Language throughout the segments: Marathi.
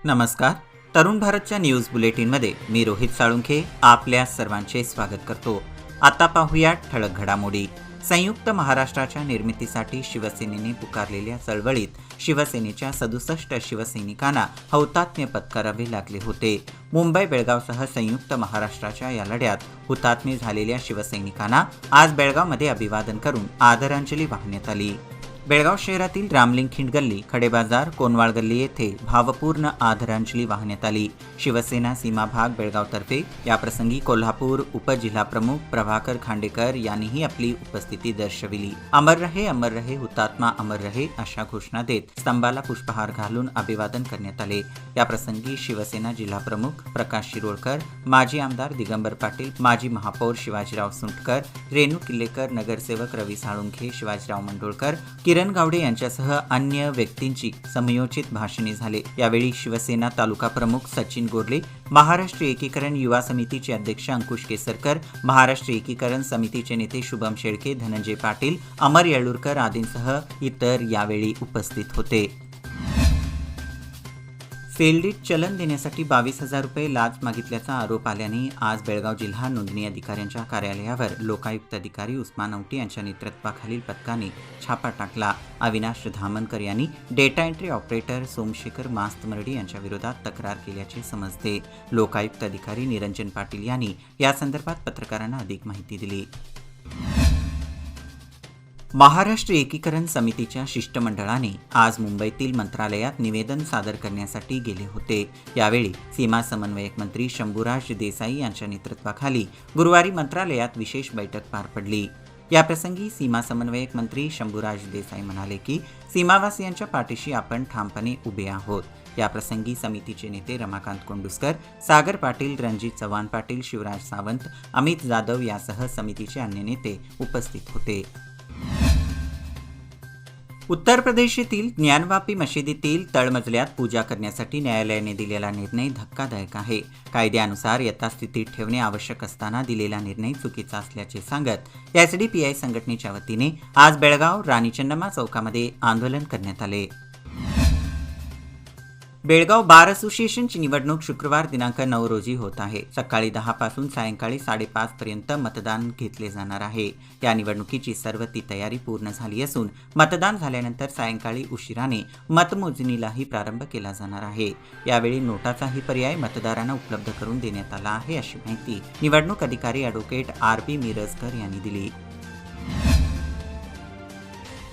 नमस्कार. तरुण भारतच्या न्यूज बुलेटिनमध्ये मी रोहित साळुंखे आपल्या सर्वांचे स्वागत करतो. आता पाहूया ठळक घडामोडी. संयुक्त महाराष्ट्राच्या निर्मितीसाठी शिवसेनेने पुकारलेल्या चळवळीत शिवसेनेच्या 67 शिवसैनिकांना हौतात्म्य पत्करावे लागले होते. मुंबई बेळगावसह संयुक्त महाराष्ट्राच्या या लढ्यात हुतात्मे झालेल्या शिवसैनिकांना आज बेळगावमध्ये अभिवादन करून आदरांजली वाहण्यात आली. बेळगाव शहरातील रामलिंग खिंड गल्ली, खडेबाजार, कोनवाळ गल्ली येथे भावपूर्ण आदरांजली वाहण्यात आली. शिवसेना सीमा भाग बेळगावतर्फे याप्रसंगी कोल्हापूर उपजिल्हाप्रमुख प्रभाकर खांडेकर यांनीही आपली उपस्थिती दर्शविली. अमर रहे हुतात्मा अमर रहे अशा घोषणा देत स्तंभाला पुष्पहार घालून अभिवादन करण्यात आले. याप्रसंगी शिवसेना जिल्हाप्रमुख प्रकाश शिरोळकर, माजी आमदार दिगंबर पाटील, माजी महापौर शिवाजीराव सुंटकर, रेणू किल्लेकर, नगरसेवक रवी साळुंखे, शिवाजीराव मंडोळकर, किरण गावडे यांच्यासह अन्य व्यक्तींची समयोचित भाषणे झाले. यावेळी शिवसेना तालुका प्रमुख सचिन गोरले, महाराष्ट्र एकीकरण युवा समितीचे अध्यक्ष अंकुश केसरकर, महाराष्ट्र एकीकरण समितीचे नेते शुभम शेळके, धनंजय पाटील, अमर येळूरकर आदींसह इतर यावेळी उपस्थित होते. फेल्डीत चलन देण्यासाठी 22,000 रुपये लाच मागितल्याचा आरोप आल्याने आज बेळगाव जिल्हा नोंदणी अधिकाऱ्यांच्या कार्यालयावर लोकायुक्त अधिकारी उस्मान औटी यांच्या नेतृत्वाखालील पथकाने छापा टाकला. अविनाश धामनकर यांनी डेटा एंट्री ऑपरेटर सोमशेखर मास्तमर्डी यांच्या विरोधात तक्रार केल्याचे समजते. लोकायुक्त अधिकारी निरंजन पाटील यांनी यासंदर्भात पत्रकारांना अधिक माहिती दिली. महाराष्ट्र एकीकरण समितीच्या शिष्टमंडळाने आज मुंबईतील मंत्रालयात निवेदन सादर करण्यासाठी गेले होते. यावेळी सीमा समन्वयक मंत्री शंभूराज देसाई यांच्या नेतृत्वाखाली गुरुवारी मंत्रालयात विशेष बैठक पार पडली. याप्रसंगी सीमा समन्वयक मंत्री शंभूराज देसाई म्हणाले की सीमावासियांच्या पाठीशी आपण ठामपणे उभे आहोत. याप्रसंगी समितीचे नेते रमाकांत कोंडुस्कर, सागर पाटील, रणजित चव्हाण पाटील, शिवराज सावंत, अमित जाधव यासह समितीचे अन्य नेते उपस्थित होते. उत्तर प्रदेश येथील ज्ञानवापी मशिदीतील तळमजल्यात पूजा करण्यासाठी न्यायालयाने दिलेला निर्णय धक्कादायक आहे. कायद्यानुसार यथास्थितीत ठेवणे आवश्यक असताना दिलेला निर्णय चुकीचा असल्याचे सांगत एसडीपीआय संघटनेच्या वतीने आज बेळगाव राणी चन्नम्मा चौकामध्ये आंदोलन करण्यात आले. बेळगाव बार असोसिएशनची निवडणूक शुक्रवार दिनांक 9 रोजी होत आहे. सकाळी 10 पासून सायंकाळी 5:30 पर्यंत मतदान घेतले जाणार आहे. या निवडणुकीची सर्व ती तयारी पूर्ण झाली असून मतदान झाल्यानंतर सायंकाळी उशिराने मतमोजणीलाही प्रारंभ केला जाणार आहे. यावेळी नोटाचाही पर्याय मतदारांना उपलब्ध करून देण्यात आला आहे, अशी माहिती निवडणूक अधिकारी ॲडव्होकेट RB मिरजकर यांनी दिली.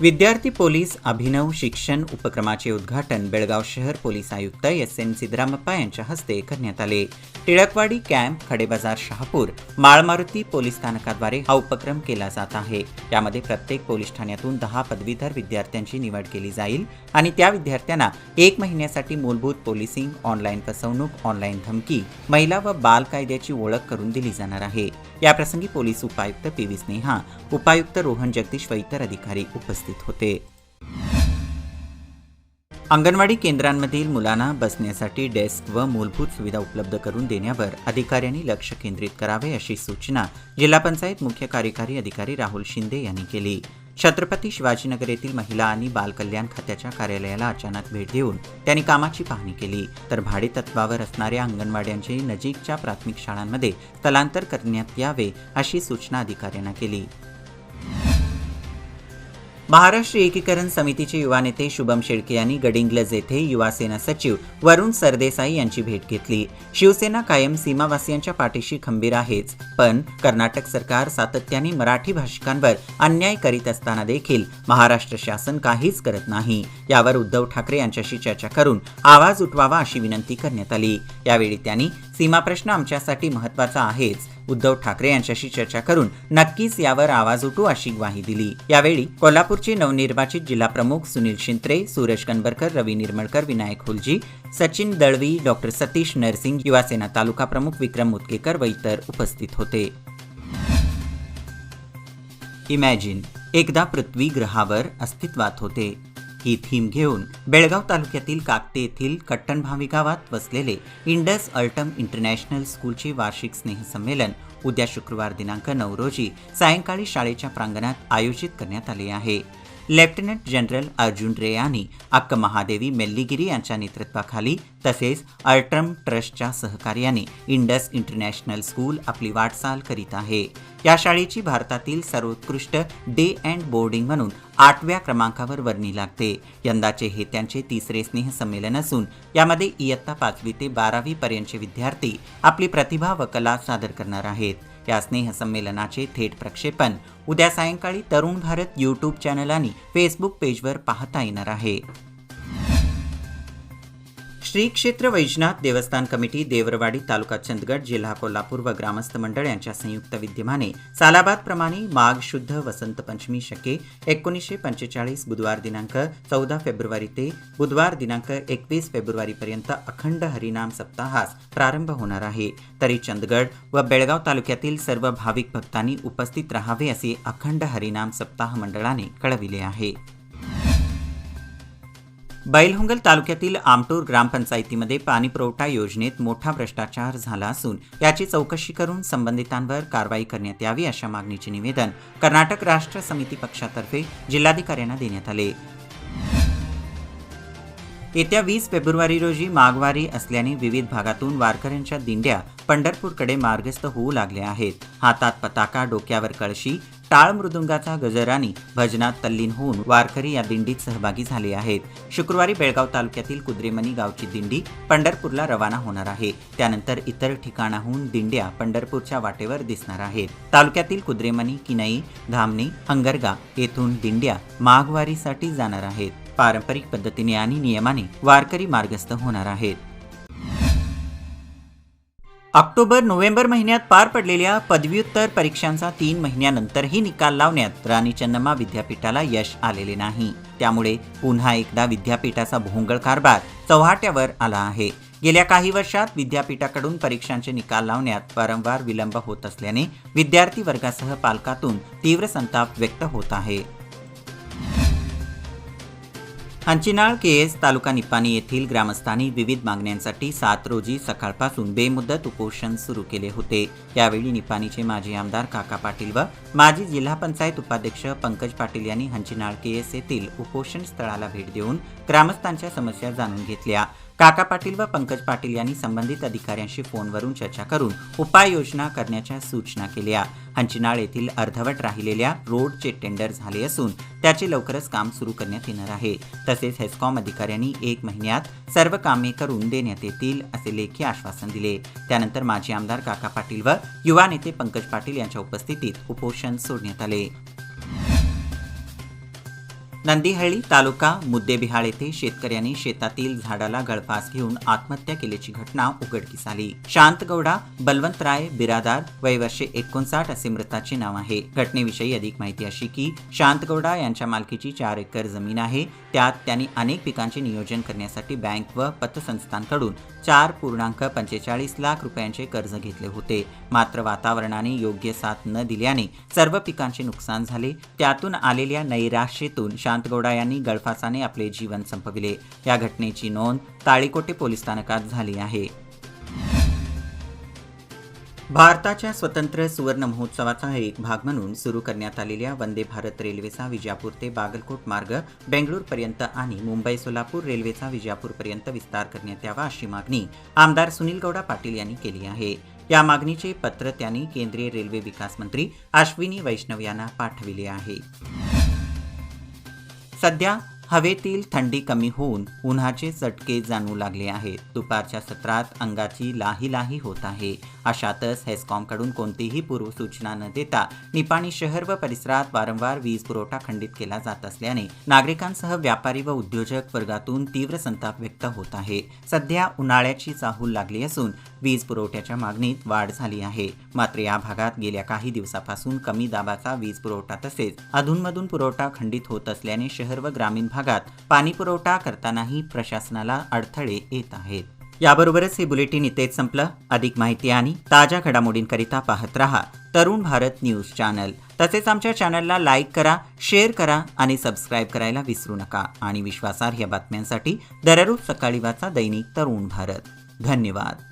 विद्यार्थी पोलीस अभिनव शिक्षण उपक्रमाचे उद्घाटन बेळगाव शहर पोलीस आयुक्त SN सिद्धरामप्पा यांच्या हस्ते करण्यात आले. टिळकवाडी कॅम्प, खडेबाजार, शहापूर, माळमारुती पोलीस स्थानकाद्वारे हा उपक्रम केला जात आहे. यामध्ये प्रत्येक पोलीस ठाण्यातून 10 पदवीधर विद्यार्थ्यांची निवड केली जाईल आणि त्या विद्यार्थ्यांना 1 महिन्यासाठी मूलभूत पोलिसिंग, ऑनलाईन फसवणूक, ऑनलाईन धमकी, महिला व बाल कायद्याची ओळख करून दिली जाणार आहे. याप्रसंगी पोलीस उपायुक्त PV स्नेहा, उपायुक्त रोहन जगदीश व इतर अधिकारी उपस्थित होते. अंगणवाडी केंद्रांमधील मुलांना बसण्यासाठी डेस्क व मूलभूत सुविधा उपलब्ध करून देण्यावर अधिकाऱ्यांनी लक्ष केंद्रित करावे, अशी सूचना जिल्हा पंचायत मुख्य कार्यकारी अधिकारी राहुल शिंदे यांनी केली. छत्रपती शिवाजीनगर येथील महिला आणि बाल कल्याण खात्याच्या कार्यालयाला अचानक भेट देऊन त्यांनी कामाची पाहणी केली. तर भाडे तत्वावर असणाऱ्या अंगणवाड्यांचे नजीकच्या प्राथमिक शाळांमध्ये स्थलांतर करण्यात यावे, अशी सूचना अधिकाऱ्यांना केली. महाराष्ट्र एकीकरण समितीचे युवा नेते शुभम शेळके यांनी गडिंग्लज येथे युवा सेना सचिव वरुण सरदेसाई यांची भेट घेतली. शिवसेना कायम सीमावासियांच्या पाठीशी खंबीर आहेच, पण कर्नाटक सरकार सातत्याने मराठी भाषिकांवर अन्याय करीत असताना देखील महाराष्ट्र शासन काहीच करत नाही. यावर उद्धव ठाकरे यांच्याशी चर्चा करून आवाज उठवावा, अशी विनंती करण्यात आली. यावेळी त्यांनी सीमाप्रश्न आमच्यासाठी महत्त्वाचा आहेच, उद्धव ठाकरे यांच्याशी चर्चा करून नक्कीच यावर आवाज उठू, अशी ग्वाही दिली. यावेळी कोल्हापूरचे नवनिर्वाचित जिल्हाप्रमुख सुनील शिंत्रे, सूरज कनबरकर, रवी निर्मळकर, विनायक हुलजी, सचिन दळवी, डॉक्टर सतीश नरसिंग, युवासेना तालुका प्रमुख विक्रम मुतकेकर व इतर उपस्थित होते. इमॅजिन, एकदा पृथ्वी ग्रहावर अस्तित्वात होते. ही थीम घेऊन बेळगाव तालुक्यातील काकते येथील कट्टणभावी गावात वसलेले इंडस अल्टम इंटरनॅशनल स्कूलचे वार्षिक स्नेहसंमेलन उद्या शुक्रवार दिनांक 9 रोजी सायंकाळी शाळेच्या प्रांगणात आयोजित करण्यात आले आहे. लेफ्टनंट जनरल अर्जुन रे यांनी अक्क महादेवी मेल्लीगिरी यांच्या नेतृत्वाखाली तसेच अल्ट्रम ट्रस्टच्या सहकार्याने इंडस इंटरनॅशनल स्कूल आपली वाटचाल करीत आहे। या शाळेची भारतातील सर्वोत्कृष्ट डे अँड बोर्डिंग म्हणून 8व्या क्रमांकावर वर्णी लागते। यंदाचे हे त्यांचे 3रे स्नेह संमेलन असून यामध्ये इयत्ता 5वी ते 12वी पर्यंतचे विद्यार्थी आपली प्रतिभा व कला सादर करणार आहेत। या स्नेह संमेलनाचे थेट प्रक्षेपण उद्या सायंकाळी तरुण भारत यूट्यूब चॅनल आणि फेसबुक पेजवर पाहता येणार आहे। श्री क्षेत्र वैजनाथ देवस्थान कमिटी देवरवाडी तालुका चंदगड जिल्हा कोल्हापूर व ग्रामस्थ मंडळ यांच्या संयुक्त विद्यमाने सालाबादप्रमाणे माघ शुद्ध वसंत पंचमी शके 1945 बुधवार दिनांक 14 फेब्रुवारी ते बुधवार दिनांक 21 फेब्रुवारीपर्यंत अखंड हरिनाम सप्ताहास प्रारंभ होणार आहे। तरी चंदगड व बेळगाव तालुक्यातील सर्व भाविक भक्तांनी उपस्थित राहावे असे अखंड हरिनाम सप्ताह मंडळाने कळविले आहे। बैलहंगल तालुक्यातील आमटूर ग्रामपंचायतीमध्ये पाणीपुरवठा योजनेत मोठा भ्रष्टाचार झाला असून याची चौकशी करून संबंधितांवर कारवाई करण्यात यावी अशा मागणीचे निवेदन कर्नाटक राष्ट्र समिती पक्षातर्फे जिल्हाधिकाऱ्यांना देण्यात आले। येत्या 20 फेब्रुवारी रोजी माघवारी असल्याने विविध भागातून वारकऱ्यांच्या दिंड्या पंढरपूरकडे मार्गस्थ होऊ लागल्या आहेत। हातात पताका, डोक्यावर कळशी, टाळ मृदुंगाचा गजराने भजनात तल्लीन होऊन वारकरी या दिंडीत सहभागी झाले आहेत। शुक्रवारी बेळगाव तालुक्यातील कुद्रेमणी गावची दिंडी पंढरपूरला रवाना होणार आहे। त्यानंतर इतर ठिकाणाहून दिंड्या पंढरपूरच्या वाटेवर दिसणार आहेत। तालुक्यातील कुद्रेमणी, किनई, धामणी, हंगरगा येथून दिंड्या माघवारीसाठी जाणार आहेत। पारंपरिक पद्धतीने आणि नियमाने वारकरी मार्गस्थ होणार आहेत। ऑक्टोबर-नोव्हेंबर महिन्यात पार पडलेल्या पदव्युत्तर परीक्षांचा 3 महिन्यानंतरही निकाल लावण्यात राणी चन्नम्मा विद्यापीठाला यश आलेले नाही। त्यामुळे पुन्हा एकदा विद्यापीठाचा भोंगळ कारभार चव्हाट्यावर आला आहे। गेल्या काही वर्षात विद्यापीठाकडून परीक्षांचे निकाल लावण्यात वारंवार विलंब होत असल्याने विद्यार्थी वर्गासह पालकातून तीव्र संताप व्यक्त होत आहे। हंचिनाळ केएस तालुका निपाणी येथील ग्रामस्थांनी विविध मागण्यांसाठी 7 रोजी सकाळपासून बेमुदत उपोषण सुरू केले होते। यावेळी निपाणीचे माजी आमदार काका पाटील व माजी जिल्हा पंचायत उपाध्यक्ष पंकज पाटील यांनी हंचिनाळ केएस येथील उपोषण स्थळाला भेट देऊन ग्रामस्थांच्या समस्या जाणून घेतल्या। काका पाटील व पंकज पाटील यांनी संबंधित अधिकाऱ्यांशी फोनवरून चर्चा करून उपाययोजना करण्याच्या सूचना केल्या। हंचिनाळ येथील अर्धवट राहिलेल्या रोडचे टेंडर झाले असून त्याचे लवकरच काम सुरू करण्यात येणार आहे। तसेच हेस्कॉम अधिकाऱ्यांनी 1 महिन्यात सर्व कामे करून देण्यात येतील असे लेखी आश्वासन दिले। त्यानंतर माजी आमदार काका पाटील व युवा नेते पंकज पाटील यांच्या उपस्थितीत उपोषण सोडण्यात आले। नंदीहळ्ळी तालुका मुद्देबिहाळ येथे शेतकऱ्यांनी शेतातील झाडाला गळफास घेऊन आत्महत्या केल्याची घटना उघडकीस आली। शांतगौडा बलवंतराय बिरादार, वय वर्षे 59 असे मृताचे नाव आहे। घटनेविषयी अधिक माहिती अशी की शांतगौडा यांच्या मालकीची 4 एकर जमीन आहे। त्यात त्यांनी अनेक पिकांचे नियोजन करण्यासाठी बँक व पतसंस्थांकडून 4.45 लाख रुपयांचे कर्ज घेतले होते। मात्र वातावरणाने योग्य साथ न दिल्याने सर्व पिकांचे नुकसान झाले। त्यातून आलेल्या नैराश्यातून शांतगौडा यांनी गळफासाने आपले जीवन संपविले। या घटनेची नोंद ताळीकोटे पोलीस स्थानकात झाली आहे। भारताच्या स्वतंत्र सुवर्ण महोत्सवाचा एक भाग म्हणून सुरू करण्यात आलेल्या वंदे भारत रेल्वेचा विजापूर ते बागलकोट मार्ग बेंगळूरपर्यंत आणि मुंबई सोलापूर रेल्वेचा विजापूरपर्यंत विस्तार करण्यात यावा अशी मागणी आमदार सुनील गौडा पाटील यांनी केली आहे। या मागणीचे पत्र त्यांनी केंद्रीय रेल्वे विकास मंत्री अश्विनी वैष्णव यांना पाठविले आहे। सध्या हवेतील थंडी कमी होऊन उन्हाचे चटके जाणवू लागले आहेत। दुपारच्या सत्रात अंगाची लाही लाही होत आहे। अशातच हेस्कॉमकडून कोणतीही पूर्वसूचना न देता निपाणी शहर व परिसरात वारंवार वीज पुरवठा खंडित केला जात असल्याने नागरिकांसह व्यापारी व उद्योजक वर्गातून तीव्र संताप व्यक्त होत आहे। सध्या उन्हाळ्याची चाहूल लागली असून वीज पुरवठ्याच्या मागणीत वाढ झाली आहे। मात्र या भागात गेल्या काही दिवसापासून कमी दाबाचा वीज पुरवठा तसेच अधूनमधून पुरवठा खंडित होत असल्याने शहर व ग्रामीण भागात पाणी पुरवठा करतानाही प्रशासनाला अडथळे येत आहेत। याबरोबरच हे बुलेटिन इथेच संपलं। अधिक माहिती आणि ताज्या घडामोडींकरिता पाहत रहा तरुण भारत न्यूज चॅनल। तसेच आमच्या चॅनलला लाईक करा, शेअर करा आणि सबस्क्राईब करायला विसरू नका। आणि विश्वासार्ह बातम्यांसाठी दररोज सकाळी वाचा दैनिक तरुण भारत। धन्यवाद।